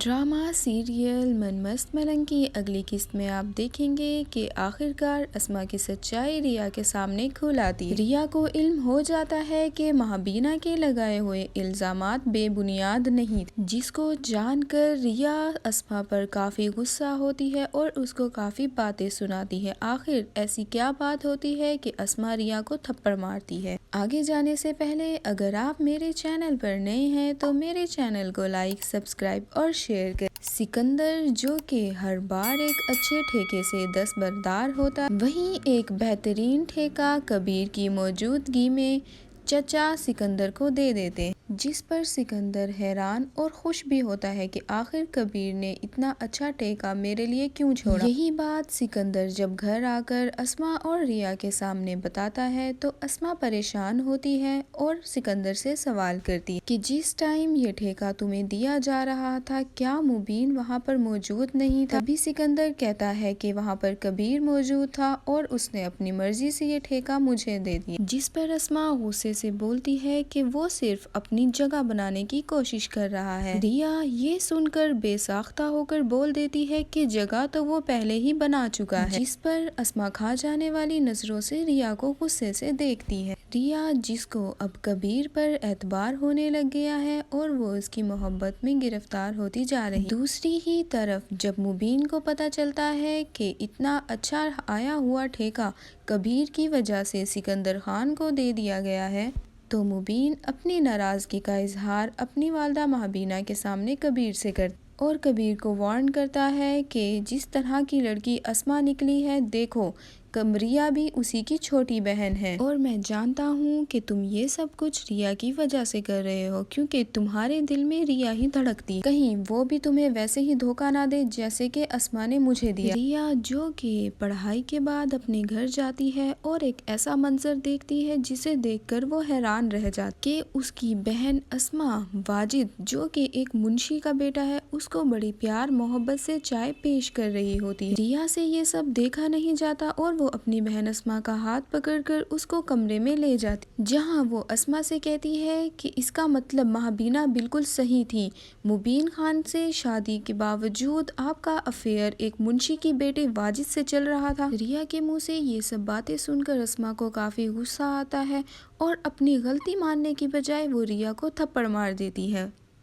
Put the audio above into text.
Drama serial من مست ملنگ کی اگلی قسط میں آپ دیکھیں گے کہ آخرکار اسما کی سچائی ریا کے سامنے کھل آتی ہے۔ ریا کو علم ہو جاتا ہے کہ مہابینا کے لگائے ہوئے الزامات بے بنیاد نہیں تھے، جس کو جان کر ریا اسما پر کافی غصہ ہوتی ہے اور اس کو کافی باتیں سناتی ہے۔ آخر ایسی کیا بات ہوتی ہے کہ اسما ریا کو تھپڑ مارتی ہے؟ آگے جانے سے پہلے اگر آپ میرے چینل پر نئے ہیں تو میرے چینل کو لائک، سبسکرائب اور شیئر کریں۔ سکندر جو کہ ہر بار ایک اچھے ٹھیکے سے دستبردار ہوتا، وہیں ایک بہترین ٹھیکہ کبیر کی موجودگی میں چچا سکندر کو دے دیتے ہیں، جس پر سکندر حیران اور خوش بھی ہوتا ہے کہ آخر کبیر نے اتنا اچھا ٹھیکہ میرے لیے کیوں چھوڑا۔ یہی بات سکندر جب گھر آ کر اسما اور ریا کے سامنے بتاتا ہے تو اسما پریشان ہوتی ہے اور سکندر سے سوال کرتی ہے کہ جس ٹائم یہ ٹھیکہ تمہیں دیا جا رہا تھا کیا مبین وہاں پر موجود نہیں تھا؟ تبھی سکندر کہتا ہے کہ وہاں پر کبیر موجود تھا اور اس نے اپنی مرضی سے یہ ٹھیکہ مجھے دے دیا، جس پر اسما غصے سے بولتی ہے کہ وہ صرف اپنی جگہ بنانے کی کوشش کر رہا ہے۔ ریا یہ سن کر بے ساختہ ہو کر بول دیتی ہے کہ جگہ تو وہ پہلے ہی بنا چکا ہے، جس پر اسما کھا جانے والی نظروں سے ریا کو غصے سے دیکھتی ہے۔ ریا جس کو اب کبیر پر اعتبار ہونے لگ گیا ہے اور وہ اس کی محبت میں گرفتار ہوتی جا رہی ہے۔ دوسری ہی طرف جب مبین کو پتہ چلتا ہے کہ اتنا اچھا آیا ہوا ٹھیکہ کبیر کی وجہ سے سکندر خان کو دے دیا گیا ہے تو مبین اپنی ناراضگی کا اظہار اپنی والدہ مہابینا کے سامنے کبیر سے کرتا اور کبیر کو وارن کرتا ہے کہ جس طرح کی لڑکی اسما نکلی ہے، دیکھو ریا بھی اسی کی چھوٹی بہن ہے اور میں جانتا ہوں کہ تم یہ سب کچھ ریا کی وجہ سے کر رہے ہو کیونکہ تمہارے دل میں ریا ہی دھڑکتی، کہیں وہ بھی تمہیں ویسے ہی دھوکہ نہ دے جیسے کہ اسما نے مجھے دیا۔ ریا جو کہ پڑھائی کے بعد اپنے گھر جاتی ہے اور ایک ایسا منظر دیکھتی ہے جسے دیکھ کر وہ حیران رہ جاتی کہ اس کی بہن اسما واجد جو کہ ایک منشی کا بیٹا ہے اس کو بڑی پیار محبت سے چائے پیش کر رہی ہوتی ہے۔ ریا سے یہ سب دیکھا نہیں جاتا اور وہ اپنی بہن اسما کا ہاتھ پکڑ کر اس کو کمرے میں لے جاتی، جہاں وہ اسما سے کہتی ہے کہ اس کا مطلب مہابینا بالکل صحیح تھی، مبین خان سے شادی کے باوجود آپ کا افیئر ایک منشی کی بیٹے واجد سے چل رہا تھا۔ ریا کے منہ سے یہ سب باتیں سن کر اسما کو کافی غصہ آتا ہے اور اپنی غلطی ماننے کی بجائے وہ ریا کو تھپڑ مار دیتی ہے۔